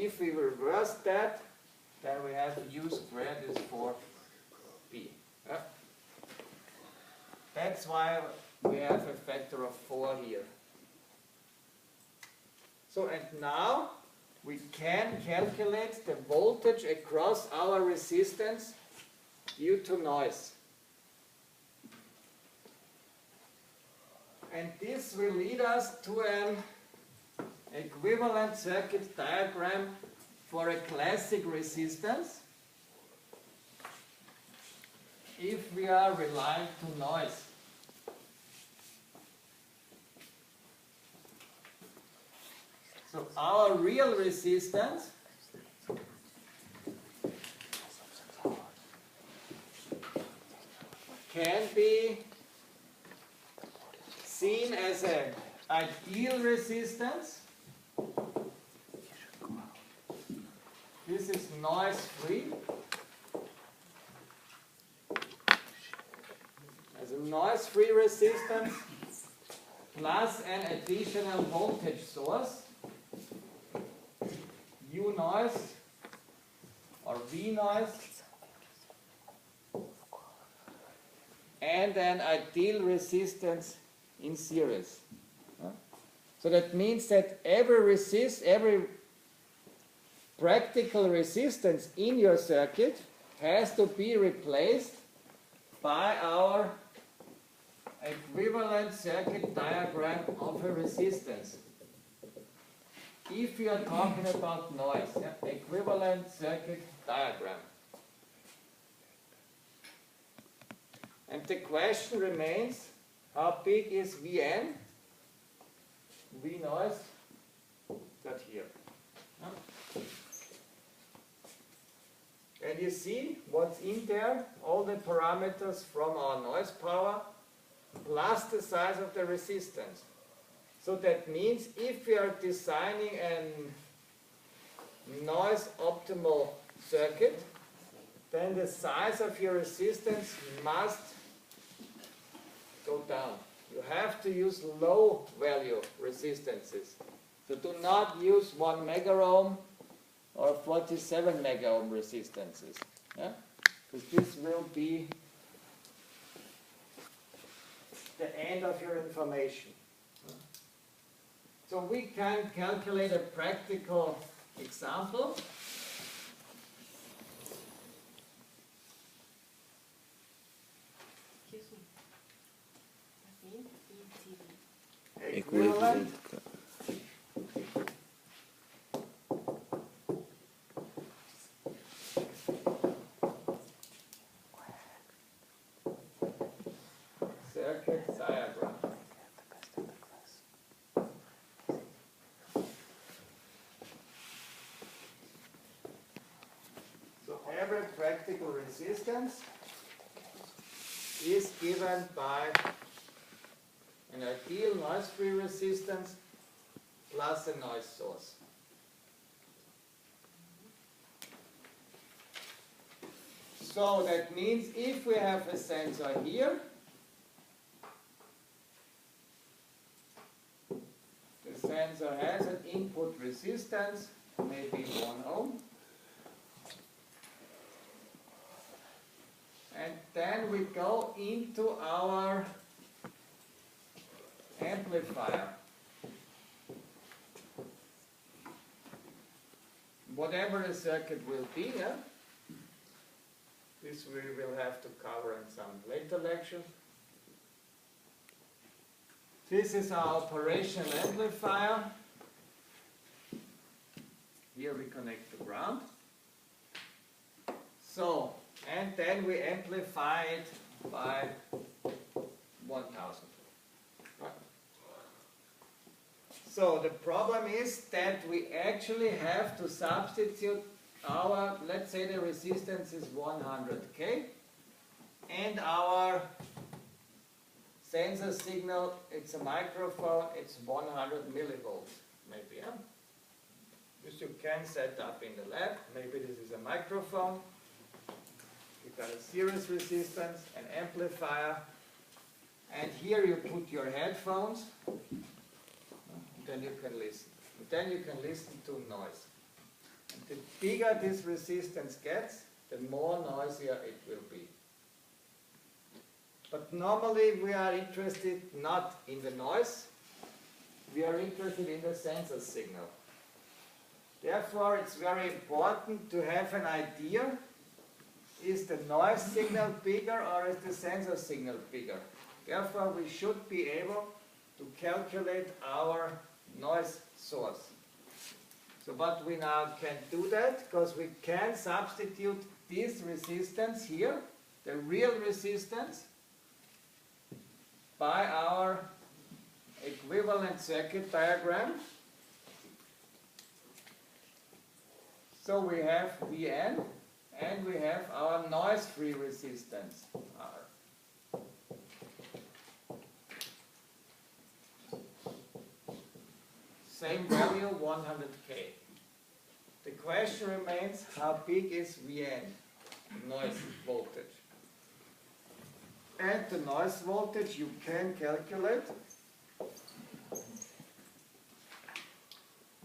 if we reverse that, then we have u squared is 4b. Yeah? That's why we have a factor of 4 here. So, and now we can calculate the voltage across our resistance due to noise. And this will lead us to an equivalent circuit diagram for a classic resistance if we are reliant to noise. So our real resistance can be seen as an ideal resistance. This is noise-free. As a noise-free resistance plus an additional voltage source, U noise or V noise, and an ideal resistance in series. So that means that every practical resistance in your circuit has to be replaced by our equivalent circuit diagram of a resistance. If you are talking about noise, equivalent circuit diagram. And the question remains, how big is Vn? V noise, that here. And you see what's in there, all the parameters from our noise power, plus the size of the resistance. So that means if we are designing a noise optimal circuit, then the size of your resistance must go down. You have to use low value resistances. So do not use 1 megaohm or 47 megaohm resistances. Yeah? Because this will be the end of your information. So we can calculate a practical example. Equivalent circuit diagram. So every practical resistance is given by an ideal noise-free resistance plus a noise source. So that means if we have a sensor here, the sensor has an input resistance, maybe 1 ohm, and then we go into our amplifier. Whatever the circuit will be, yeah? This we will have to cover in some later lecture. This is our operational amplifier. Here we connect the ground. So, and then we amplify it by 1000. So the problem is that we actually have to substitute our, let's say the resistance is 100k, and our sensor signal, it's a microphone, it's 100 millivolts, maybe. Yeah? This you can set up in the lab. Maybe this is a microphone. You've got a series resistance, an amplifier, and here you put your headphones. Then you can listen. Then you can listen to noise. the bigger this resistance gets, the more noisier it will be. But normally we are interested not in the noise, we are interested in the sensor signal. Therefore, it's very important to have an idea, is the noise signal bigger or is the sensor signal bigger? Therefore, we should be able to calculate our noise source. So what we now can do that, because we can substitute this resistance here, the real resistance, by our equivalent circuit diagram. So we have Vn and we have our noise-free resistance, R. Same value, 100K. The question remains, how big is Vn, noise voltage? And the noise voltage you can calculate.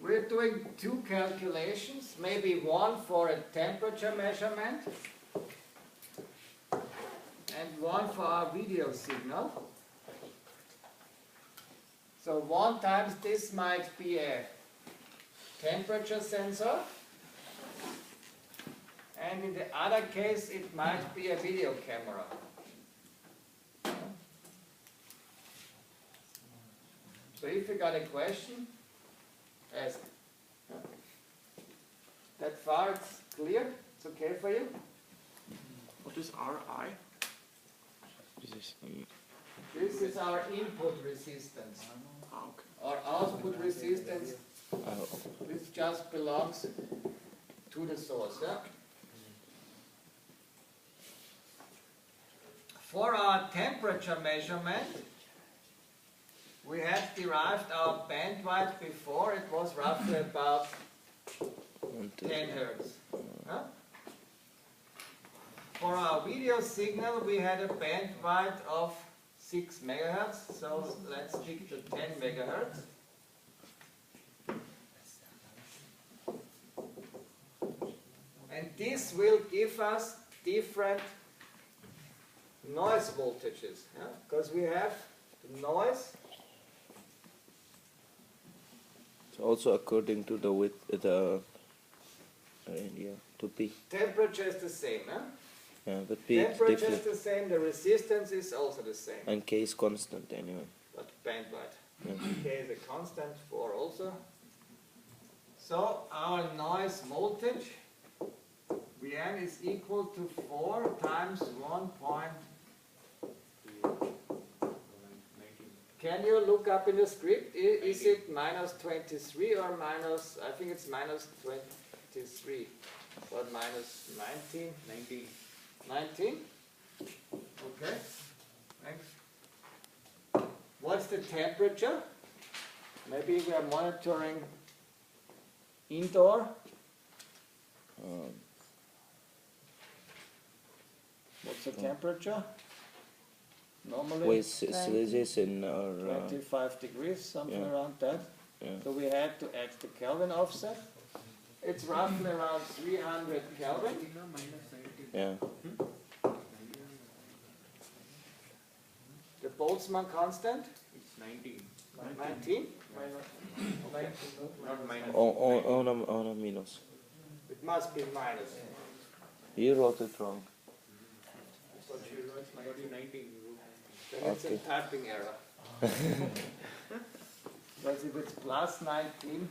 We're doing two calculations, maybe one for a temperature measurement and one for our video signal. So one times this might be a temperature sensor, and in the other case it might be a video camera. So if you got a question, ask. That far it's clear? It's okay for you? What is Ri? This is our input resistance. Okay. Our output resistance, which just belongs to the source. Yeah? For our temperature measurement, we had derived our bandwidth before. It was roughly about 10 Hertz. Huh? For our video signal, we had a bandwidth of 6 megahertz, so let's stick to 10 megahertz. And this will give us different noise voltages, because we have the noise. So also according to the width, to P. Temperature is the same, huh? Yeah, but P is Temperature is different. the same, the resistance is also the same. And K is constant anyway. But bandwidth. Yeah. K is a constant, 4 also. So our noise voltage, Vn is equal to 4 times 1 point. Can you look up in the script? Is it minus 23 or minus, I think it's minus 23. Or minus 19? 19. 19? Okay. Thanks. What's the temperature? Maybe we are monitoring indoor. What's the temperature? Normally With this in our 25 degrees, something yeah. around that. Yeah. So we had to add the Kelvin offset. It's roughly around 300 Kelvin. yeah. The Boltzmann constant? It's 19. 19? Not minus. On a minus. It must be minus. You wrote it wrong. But you wrote 19. Then it's a Okay. typing error. Because if it's plus 19,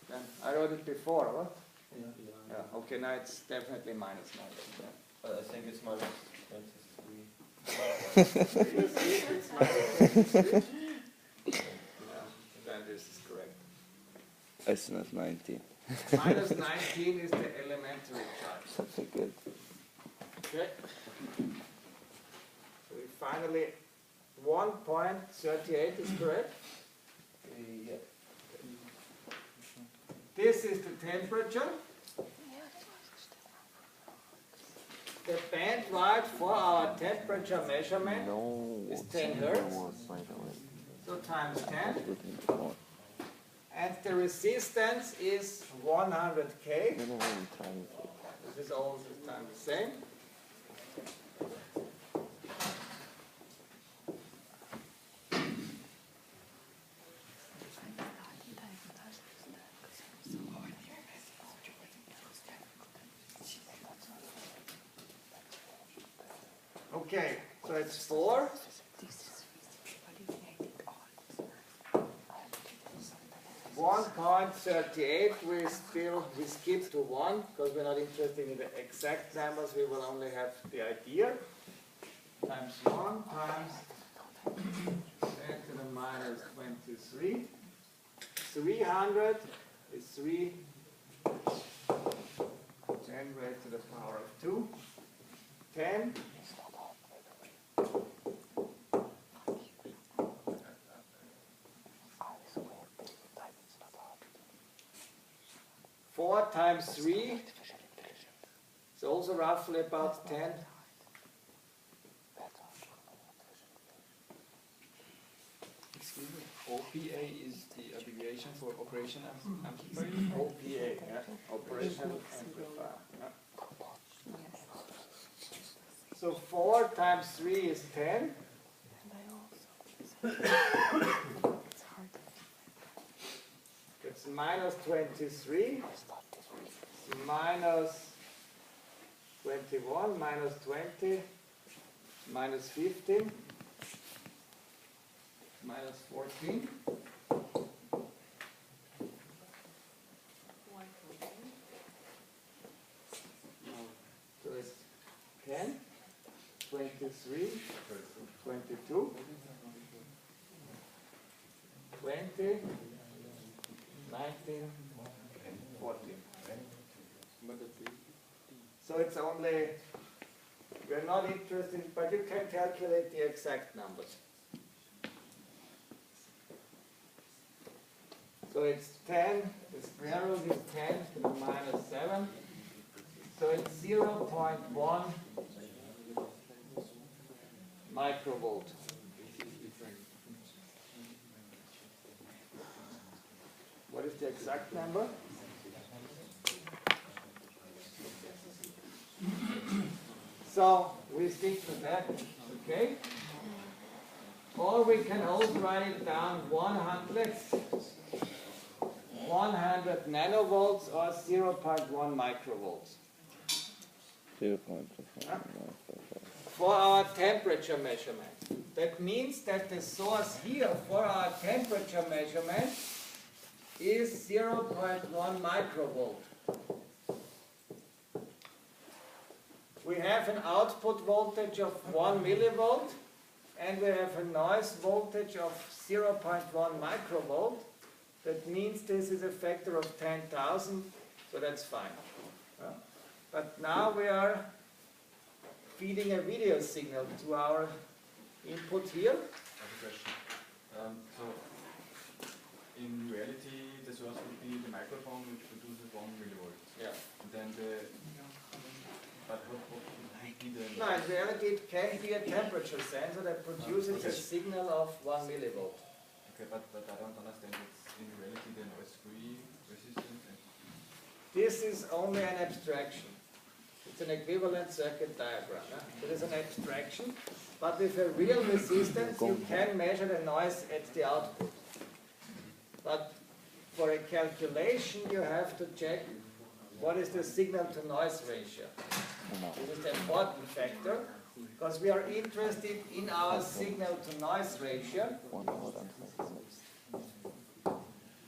then I wrote it before, what? Yeah. Okay, now it's definitely minus 19. Yeah. I think it's minus 23. It's minus 23. Yeah, then this is correct. It's not 19. Minus 19 is the elementary charge. Something good. Okay. So we finally, 1.38 is correct. Yeah. This is the temperature. The bandwidth for our temperature measurement No. is 10 Hertz. By the way. So times 10. and the resistance is 100K. No, no, I'm trying to. This is all the time the same. Okay, so it's 4. .38, we skip to 1 because we're not interested in the exact numbers, we will only have the idea. Times 1 times 10 to the minus 23. 300 is 3, 10 raised to the power of 2. 10. Four times 3 is also roughly about 10. Excuse me, OPA is the abbreviation for operation amplifier? OPA, yeah, operational amplifier. Yeah. So 4 times 3 is 10. It's minus 23, minus 21, minus 20, minus 15, minus 14. So it's 10, 23, 22, 20, 19, 14. So it's only, we're not interested, but you can calculate the exact numbers. So it's 10, the square root is 10 to the minus 7. So it's 0.1 microvolt. What is the exact number? So we stick to that, okay? Or we can also write it down 100 nanovolts or 0.1 microvolts. 0.5. For our temperature measurement. That means that the source here for our temperature measurement is 0.1 microvolt. We have an output voltage of 1 millivolt and we have a noise voltage of 0.1 microvolt. That means this is a factor of 10,000, so that's fine. But now we are feeding a video signal to our input here. I have a question. So, in reality, the source would be the microphone which produces 1 millivolt. Yeah. And then but what would be the... No, in reality it can be a temperature sensor that produces a signal of 1 millivolt. Okay, but I don't understand. It's in reality the noise-free resistance. This is only an abstraction. It's an equivalent circuit diagram. It is an abstraction, but with a real resistance you can measure the noise at the output. But for a calculation you have to check what is the signal to noise ratio. This is the important factor because we are interested in our signal to noise ratio.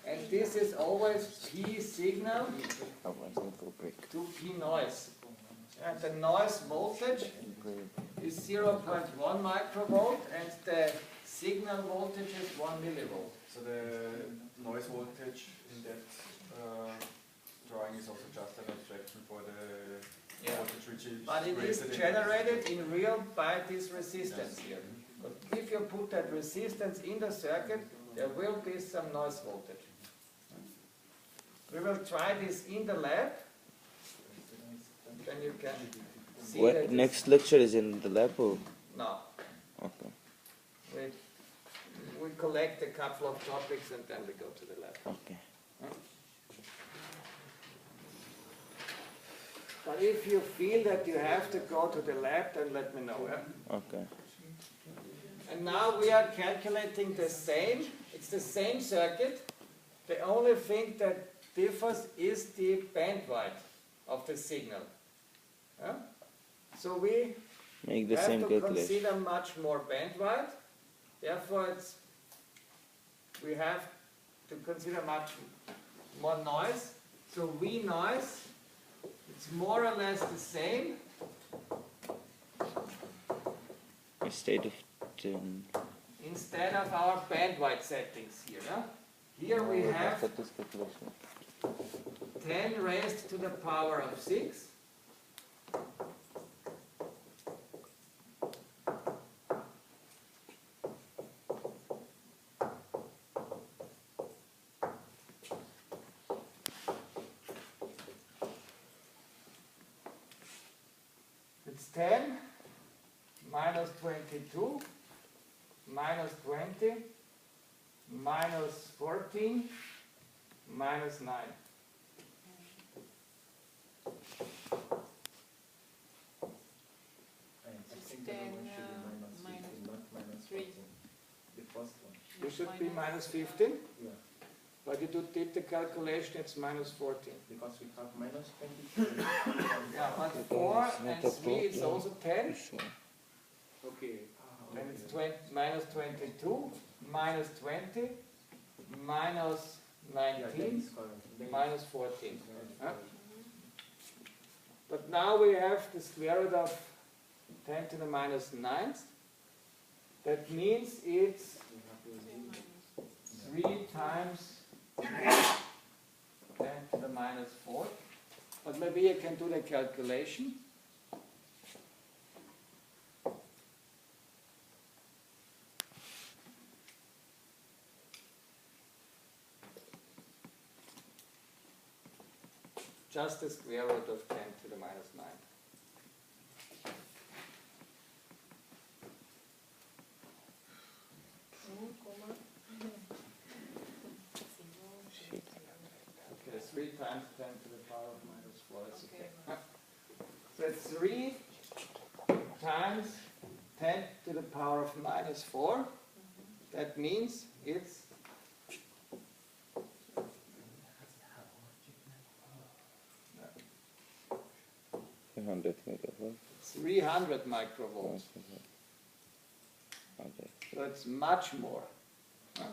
And this is always P signal to P noise. And the noise voltage is 0.1 microvolt and the signal voltage is 1 millivolt. So the noise voltage in that drawing is also just an abstraction for the voltage which is But it is generated in real by this resistance here. But if you put that resistance in the circuit, there will be some noise voltage. We will try this in the lab. Then you can see that Next lecture is in the lab or? no. Okay. We collect a couple of topics and then we go to the lab. Okay. But if you feel that you have to go to the lab, then let me know. Yeah? Okay. And now we are calculating the same. It's the same circuit. The only thing that differs is the bandwidth of the signal. Yeah? So we Make the have same to calculation. consider much more bandwidth. Therefore, we have to consider much more noise. So V noise, it's more or less the same. Instead of 10. Instead of our bandwidth settings here. Huh? Here we have After this calculation. 10 raised to the power of 6. It's 10 minus 22 minus 20 minus 14 minus 9. It's 10 minus 3. The first one. You should be minus 15, Yeah. but you did the calculation, it's minus 14. Because we have minus 20. Yeah, but Because 4 it's not and a 3 is problem. also 10. Sure. Okay. Then it's minus 22, minus 20, minus Yeah, that 19, is correct. minus 14. Yeah. Huh? But now we have the square root of 10 to the minus 9th. That means it's 3 times 10 to the minus 4. But maybe you can do the calculation. Just the square root of 10 to the minus 9. Shit. Okay, 3 times 10 to the power of minus 4. That's okay. Okay. So it's 3 times 10 to the power of minus 4. That means it's 300 megavolts. 300 microvolts. Okay. So it's much more. Huh?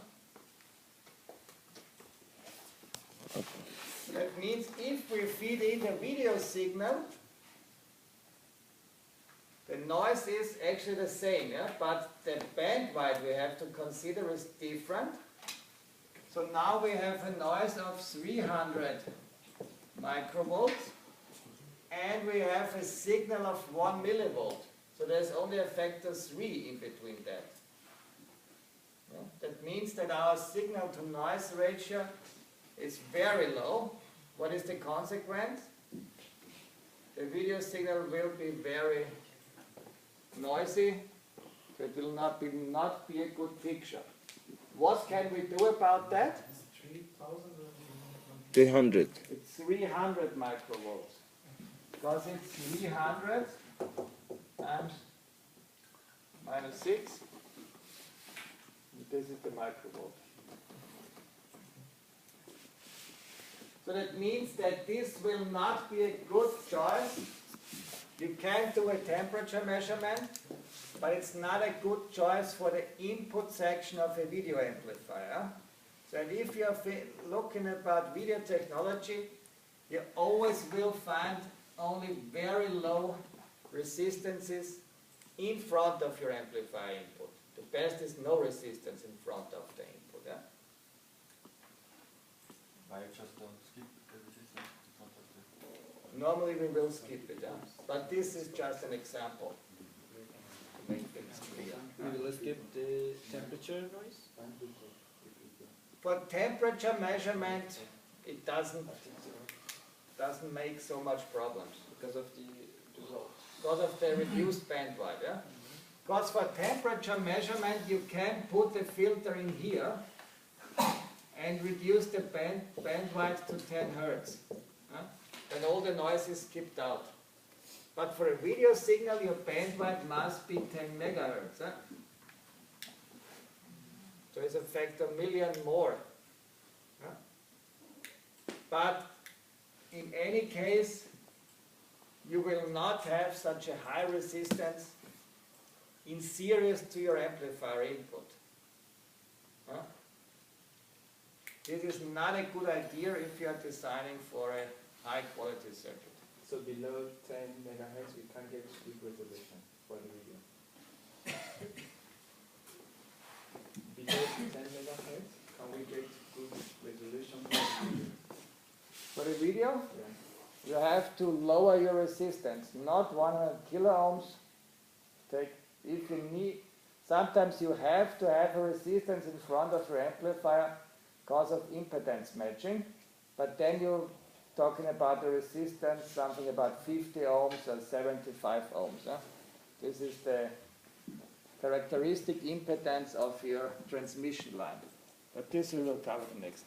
That means if we feed in a video signal, the noise is actually the same, yeah? But the bandwidth we have to consider is different. So now we have a noise of 300 microvolts, and we have a signal of 1 millivolt. So there's only a factor 3 in between that. Yeah? That means that our signal to noise ratio is very low. What is the consequence? The video signal will be very noisy. So it will not be a good picture. What can we do about that? 300. It's 300 microvolts. Because it's 300 times minus 6. This is the microvolt. So that means that this will not be a good choice. You can do a temperature measurement, but it's not a good choice for the input section of a video amplifier. So if you're looking about video technology, you always will find only very low resistances in front of your amplifier input. The best is no resistance in front of the input. Yeah? Why just don't skip the resistance in front of the... Normally we will skip it, yeah? But this is just an example to make things clear. We will skip the temperature noise. For temperature measurement, it doesn't make so much problems Because of the result. because of the reduced bandwidth. Yeah? Because for temperature measurement, you can put the filter in here and reduce the bandwidth to 10 Hertz. Then all the noise is skipped out. But for a video signal, your bandwidth must be 10 megahertz. So it's a factor million more. But in any case, you will not have such a high resistance in series to your amplifier input. This is not a good idea if you are designing for a high quality circuit. So below 10 megahertz, we can't get good resolution for the video. Below 10 megahertz, can we get good resolution for the video? For the video, Yeah. you have to lower your resistance, not 100 kilo ohms. If you need, sometimes you have to have a resistance in front of your amplifier because of impedance matching, but then you're talking about the resistance, something about 50 ohms or 75 ohms. This is the characteristic impedance of your transmission line. But this we will cover next.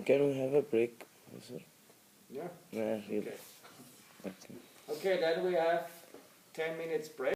Can we have a break, Professor? Yeah. Yeah, really. Okay. Okay. Okay, then we have 10 minutes break.